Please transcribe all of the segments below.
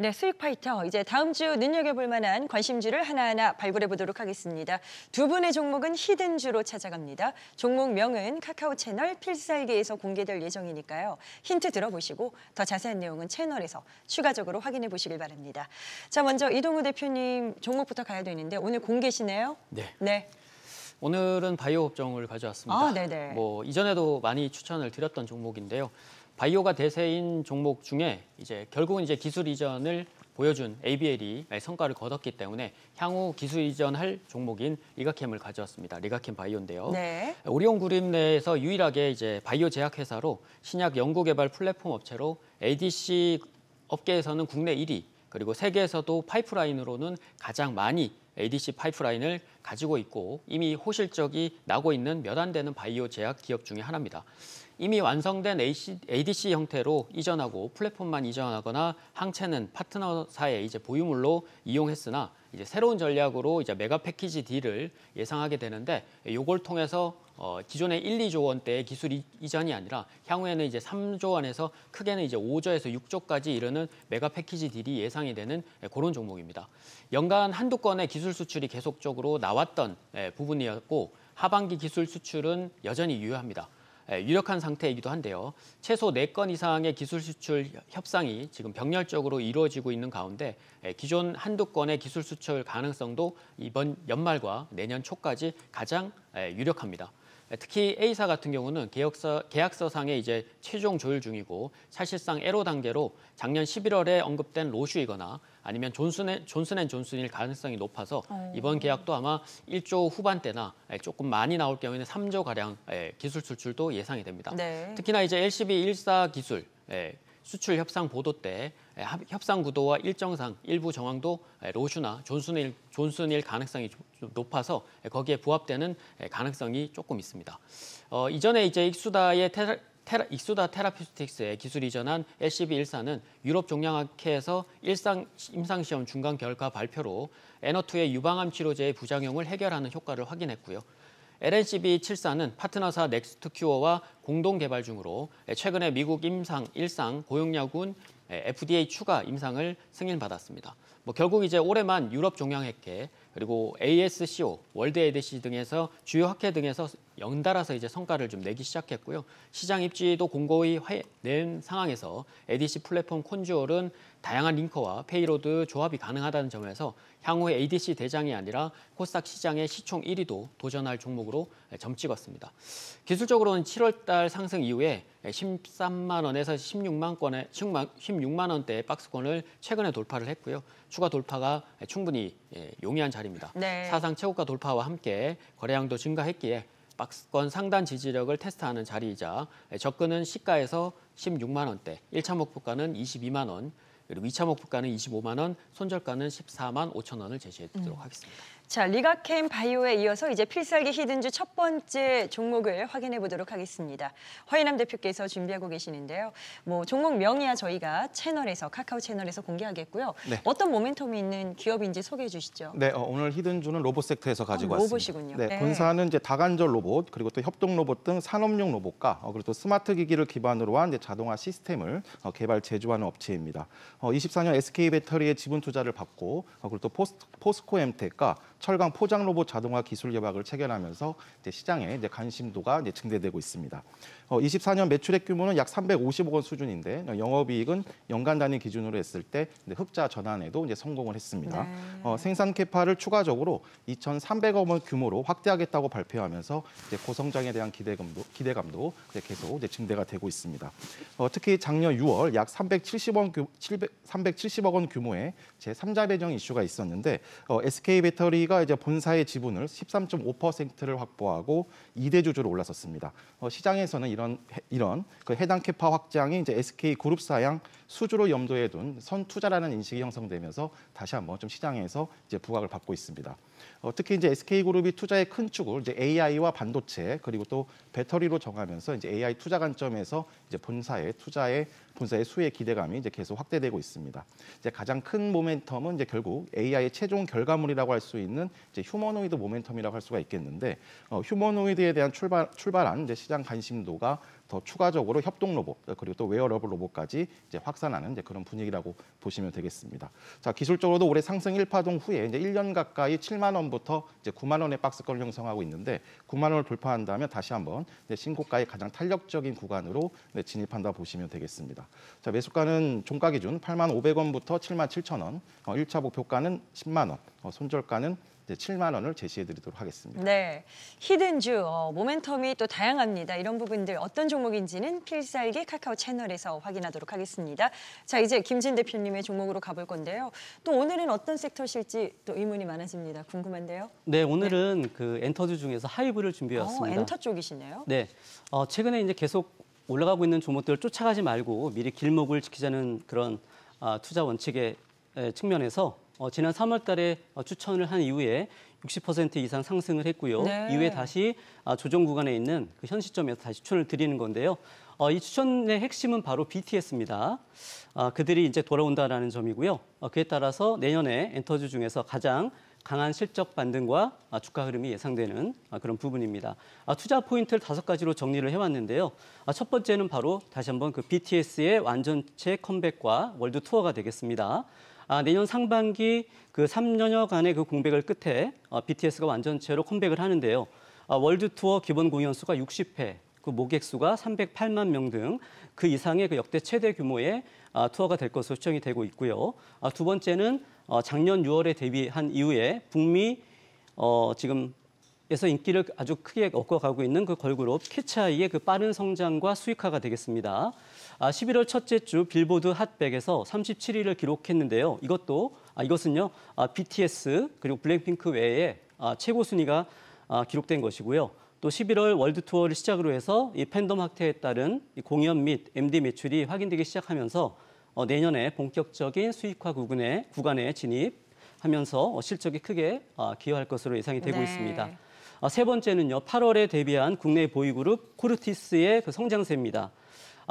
네, 수익 파이터. 이제 다음 주 눈여겨볼 만한 관심주를 하나하나 발굴해 보도록 하겠습니다. 두 분의 종목은 히든주로 찾아갑니다. 종목명은 카카오 채널 필살기에서 공개될 예정이니까요. 힌트 들어보시고 더 자세한 내용은 채널에서 추가적으로 확인해 보시길 바랍니다. 자, 먼저 이동우 대표님 종목부터 가야 되는데 오늘 공개시네요. 네. 오늘은 바이오 업종을 가져왔습니다. 네네. 이전에도 많이 추천을 드렸던 종목인데요. 바이오가 대세인 종목 중에 결국은 기술 이전을 보여준 ABL이 성과를 거뒀기 때문에 향후 기술 이전할 종목인 리가캠을 가져왔습니다. 리가캠 바이오인데요. 네. 오리온 그룹 내에서 유일하게 바이오 제약 회사로 신약 연구개발 플랫폼 업체로 ADC 업계에서는 국내 1위, 그리고 세계에서도 파이프라인으로는 가장 많이 ADC 파이프라인을 가지고 있고 이미 호실적이 나고 있는 몇 안 되는 바이오 제약 기업 중에 하나입니다. 이미 완성된 ADC 형태로 이전하고 플랫폼만 이전하거나 항체는 파트너사의 보유물로 이용했으나 새로운 전략으로 메가 패키지 딜을 예상하게 되는데 이걸 통해서 기존의 1, 2조 원대의 기술 이전이 아니라 향후에는 3조 원에서 크게는 5조에서 6조까지 이르는 메가 패키지 딜이 예상이 되는 그런 종목입니다. 연간 한두 건의 기술 수출이 계속적으로 나왔던 부분이었고 하반기 기술 수출은 여전히 유효합니다. 유력한 상태이기도 한데요. 최소 4건 이상의 기술 수출 협상이 지금 병렬적으로 이루어지고 있는 가운데 기존 한두 건의 기술 수출 가능성도 이번 연말과 내년 초까지 가장 유력합니다. 특히 A사 같은 경우는 계약서상에 최종 조율 중이고 사실상 애로 단계로 작년 11월에 언급된 로슈이거나 아니면 존슨앤존슨일 가능성이 높아서 이번 계약도 아마 1조 후반대나 조금 많이 나올 경우에는 3조가량 기술 수출도 예상이 됩니다. 네. 특히나 LCB14 기술 수출 협상 보도 때 협상 구도와 일정상 일부 정황도 로슈나 존슨일 가능성이 좀 높아서 거기에 부합되는 가능성이 조금 있습니다. 이전에 익수다 테라피우틱스의 기술 이전한 LCB14는 유럽 종양학회에서 임상시험 중간 결과 발표로 N2의 유방암 치료제의 부작용을 해결하는 효과를 확인했고요. LNCB74는 파트너사 넥스트큐어와 공동 개발 중으로 최근에 미국 일상 고용약군 FDA 추가 임상을 승인받았습니다. 결국 올해만 유럽 종양학회 그리고 ASCO, 월드 ADC 등에서 주요 학회 등에서 연달아서 성과를 좀 내기 시작했고요. 시장 입지도 공고히 낸 상황에서 ADC 플랫폼 콘주얼은 다양한 링커와 페이로드 조합이 가능하다는 점에서 향후에 ADC 대장이 아니라 코스닥 시장의 시총 1위도 도전할 종목으로 점찍었습니다. 기술적으로는 7월 달 상승 이후에 13만 원에서 16만 원대의 박스권을 최근에 돌파를 했고요. 추가 돌파가 충분히 용이한 자리입니다. 네. 사상 최고가 돌파와 함께 거래량도 증가했기에 박스권 상단 지지력을 테스트하는 자리이자 접근은 시가에서 16만 원대, 1차 목표가는 22만 원, 그리고 2차 목표가는 25만 원, 손절가는 14만 5천 원을 제시해드리도록 하겠습니다. 자, 리가캠 바이오에 이어서 이제 필살기 히든주 첫 번째 종목을 확인해 보도록 하겠습니다. 허인남 대표께서 준비하고 계시는데요. 종목명이야 저희가 카카오 채널에서 공개하겠고요. 네. 어떤 모멘텀이 있는 기업인지 소개해 주시죠. 네, 오늘 히든주는 로봇 섹터에서 가지고 왔습니다. 로봇이군요. 네, 본사는 다간절 로봇, 그리고 또 협동 로봇 등 산업용 로봇과 그리고 또 스마트 기기를 기반으로 한 자동화 시스템을 개발 제조하는 업체입니다. 24년 SK 배터리의 지분 투자를 받고 그리고 또 포스코엠텍과 철강 포장 로봇 자동화 기술 협약을 체결하면서 시장에 관심도가 증대되고 있습니다. 24년 매출액 규모는 약 350억 원 수준인데 영업이익은 연간 단위 기준으로 했을 때 흑자 전환에도 성공을 했습니다. 네. 생산 캐파를 추가적으로 2,300억 원 규모로 확대하겠다고 발표하면서 고성장에 대한 기대감도 계속 증대가 되고 있습니다. 특히 작년 6월 약 370억 원 규모의 제3자 배정 이슈가 있었는데 SK 배터리가 본사의 지분을 13.5%를 확보하고 2대 주주로 올라섰습니다. 시장에서는 이런 해당 캐파 확장이 SK 그룹사양 수주로 염두에 둔 선투자라는 인식이 형성되면서 다시 한번 좀 시장에서 부각을 받고 있습니다. 특히 SK그룹이 투자의 큰 축을 AI와 반도체 그리고 또 배터리로 정하면서 AI 투자 관점에서 본사의 수의 기대감이 계속 확대되고 있습니다. 가장 큰 모멘텀은 결국 AI의 최종 결과물이라고 할 수 있는 휴머노이드 모멘텀이라고 할 수가 있겠는데 휴머노이드에 대한 출발한 시장 관심도가 더 추가적으로 협동 로봇 그리고 또 웨어러블 로봇까지 이제 확산하는 이제 그런 분위기라고 보시면 되겠습니다. 자, 기술적으로도 올해 상승 1파동 후에 이제 1년 가까이 7만 원부터 이제 9만 원의 박스권을 형성하고 있는데 9만 원을 돌파한다면 다시 한번 이제 신고가의 가장 탄력적인 구간으로 진입한다 보시면 되겠습니다. 자, 매수가는 종가 기준 8만 500원부터 7만 7천 원, 1차 목표가는 10만 원, 손절가는 이제 7만 원을 제시해드리도록 하겠습니다. 네, 히든주 모멘텀이 또 다양합니다. 이런 부분들 어떤 종목인지는 필살기 카카오 채널에서 확인하도록 하겠습니다. 자, 이제 김진 대표님의 종목으로 가볼 건데요. 또 오늘은 어떤 섹터실지 또 의문이 많아집니다. 궁금한데요. 네, 오늘은 그 엔터주 중에서 하이브를 준비해왔습니다. 엔터 쪽이시네요. 네, 최근에 이제 계속 올라가고 있는 종목들을 쫓아가지 말고 미리 길목을 지키자는 그런 투자 원칙의 측면에서 지난 3월 달에 추천을 한 이후에 60% 이상 상승을 했고요. 네. 이후에 다시 조정 구간에 있는 그 현 시점에서 다시 추천을 드리는 건데요. 이 추천의 핵심은 바로 BTS입니다. 그들이 이제 돌아온다라는 점이고요. 그에 따라서 내년에 엔터주 중에서 가장 강한 실적 반등과 주가 흐름이 예상되는 그런 부분입니다. 투자 포인트를 5가지로 정리를 해왔는데요. 첫 번째는 바로 다시 한번 그 BTS의 완전체 컴백과 월드 투어가 되겠습니다. 내년 상반기 그 3년여간의 그 공백을 끝에 BTS가 완전체로 컴백을 하는데요. 월드 투어 기본 공연 수가 60회, 그 모객 수가 308만 명 등 그 이상의 그 역대 최대 규모의 투어가 될 것으로 추정이 되고 있고요. 두 번째는 작년 6월에 데뷔한 이후에 북미 지금에서 인기를 아주 크게 얻어가고 있는 그 걸그룹 캐치아이의 그 빠른 성장과 수익화가 되겠습니다. 11월 첫째 주 빌보드 핫 100에서 37위를 기록했는데요. 이것은요 BTS 그리고 블랙핑크 외에 최고 순위가 기록된 것이고요. 또 11월 월드 투어를 시작으로 해서 이 팬덤 확대에 따른 이 공연 및 MD 매출이 확인되기 시작하면서 내년에 본격적인 수익화 구간에 진입하면서 실적이 크게 기여할 것으로 예상이 되고 네. 있습니다. 세 번째는요, 8월에 데뷔한 국내 보이그룹 코르티스의 그 성장세입니다.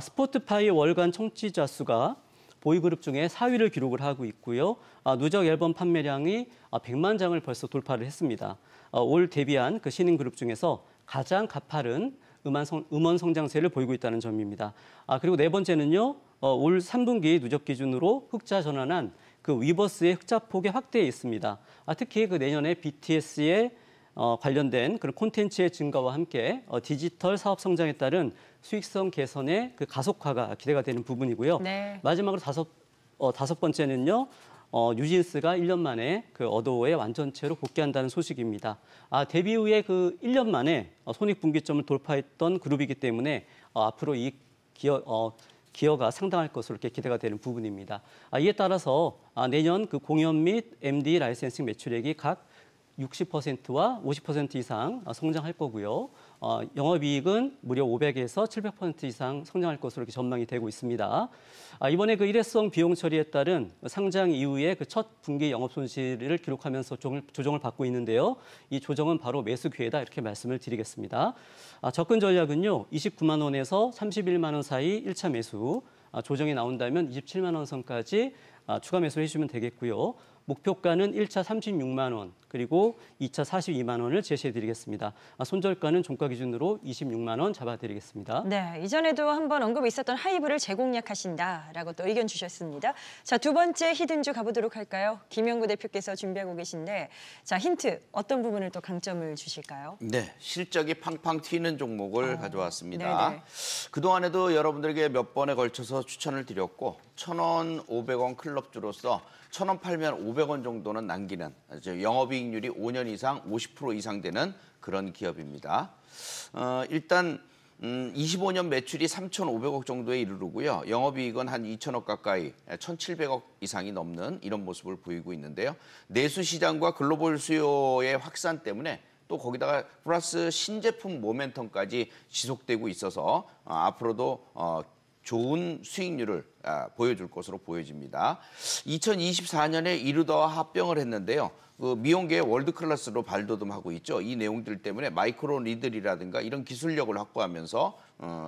스포티파이 월간 청취자 수가 보이그룹 중에 4위를 기록을 하고 있고요. 누적 앨범 판매량이 100만 장을 벌써 돌파를 했습니다. 올 데뷔한 그 신인 그룹 중에서 가장 가파른 음원 성장세를 보이고 있다는 점입니다. 그리고 네 번째는요, 올 3분기 누적 기준으로 흑자 전환한 그 위버스의 흑자 폭의 확대에 있습니다. 특히 그 내년에 BTS의 관련된 그런 콘텐츠의 증가와 함께 디지털 사업 성장에 따른 수익성 개선의 그 가속화가 기대가 되는 부분이고요. 네. 마지막으로 다섯 번째는요. 뉴진스가 1년 만에 그 어도어에 완전체로 복귀한다는 소식입니다. 데뷔 후에 그 1년 만에 손익분기점을 돌파했던 그룹이기 때문에 앞으로 이 기여가 상당할 것으로 이렇게 기대가 되는 부분입니다. 이에 따라서 내년 그 공연 및 MD 라이센싱 매출액이 각 60%와 50% 이상 성장할 거고요. 영업이익은 무려 500에서 700% 이상 성장할 것으로 이렇게 전망이 되고 있습니다. 이번에 그 일회성 비용 처리에 따른 상장 이후에 그 첫 분기 영업 손실을 기록하면서 조정을 받고 있는데요. 이 조정은 바로 매수 기회다 이렇게 말씀을 드리겠습니다. 접근 전략은요. 29만 원에서 31만 원 사이 1차 매수, 조정이 나온다면 27만 원 선까지 추가 매수를 해주시면 되겠고요. 목표가는 1차 36만 원, 그리고 2차 42만 원을 제시해드리겠습니다. 손절가는 종가 기준으로 26만 원 잡아드리겠습니다. 네, 이전에도 한번 언급이 있었던 하이브를 재공략하신다라고 또 의견 주셨습니다. 자, 두 번째 히든주 가보도록 할까요? 김영구 대표께서 준비하고 계신데, 자, 힌트 어떤 부분을 또 강점을 주실까요? 네, 실적이 팡팡 튀는 종목을 가져왔습니다. 네네. 그동안에도 여러분들에게 몇 번에 걸쳐서 추천을 드렸고 1,000원, 500원 클럽주로서 1,000원 팔면 500원 정도는 남기는 영업이익률이 5년 이상 50% 이상 되는 그런 기업입니다. 일단 25년 매출이 3,500억 정도에 이르르고요. 영업이익은 한 2,000억 가까이 1,700억 이상이 넘는 이런 모습을 보이고 있는데요. 내수 시장과 글로벌 수요의 확산 때문에 또 거기다가 플러스 신제품 모멘텀까지 지속되고 있어서 앞으로도 좋은 수익률을 보여줄 것으로 보여집니다. 2024년에 이루더와 합병을 했는데요. 그 미용계의 월드클래스로 발돋움하고 있죠. 이 내용들 때문에 마이크로 리들이라든가 이런 기술력을 확보하면서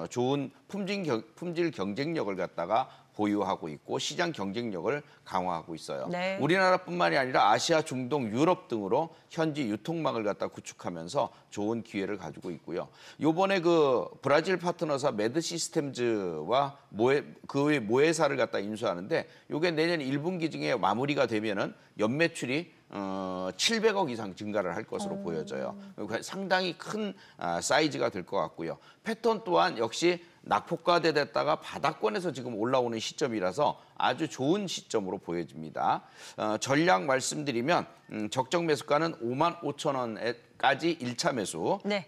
좋은 품질 경쟁력을 갖다가 보유하고 있고 시장 경쟁력을 강화하고 있어요. 네. 우리나라뿐만이 아니라 아시아, 중동, 유럽 등으로 현지 유통망을 갖다 구축하면서 좋은 기회를 가지고 있고요. 요번에 그 브라질 파트너사 매드 시스템즈와 그의 모회사를 갖다 인수하는데 요게 내년 1분기 중에 마무리가 되면은 연매출이 700억 이상 증가를 할 것으로 보여져요. 상당히 큰 사이즈가 될 것 같고요. 패턴 또한 역시 낙폭과대됐다가 바닥권에서 지금 올라오는 시점이라서 아주 좋은 시점으로 보여집니다. 전략 말씀드리면 적정 매수가는 55,000원까지 1차 매수, 네.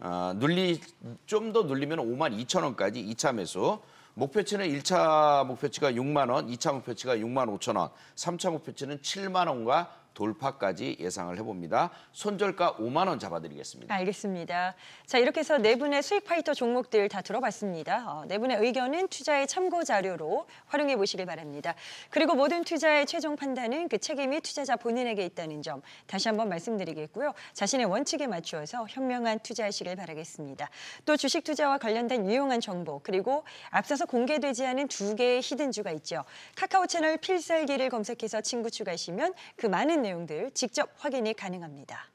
좀 더 눌리면 52,000원까지 2차 매수, 목표치는 1차 목표치가 6만 원, 2차 목표치가 6만 5천 원, 3차 목표치는 7만 원과 돌파까지 예상을 해봅니다. 손절가 5만 원 잡아드리겠습니다. 알겠습니다. 자, 이렇게 해서 네 분의 수익 파이터 종목들 다 들어봤습니다. 네 분의 의견은 투자의 참고 자료로 활용해 보시길 바랍니다. 그리고 모든 투자의 최종 판단은 그 책임이 투자자 본인에게 있다는 점 다시 한번 말씀드리겠고요. 자신의 원칙에 맞추어서 현명한 투자하시길 바라겠습니다. 또 주식 투자와 관련된 유용한 정보 그리고 앞서서 공개되지 않은 2개의 히든주가 있죠. 카카오 채널 필살기를 검색해서 친구 추가하시면 그 많은 내용들 직접 확인이 가능합니다.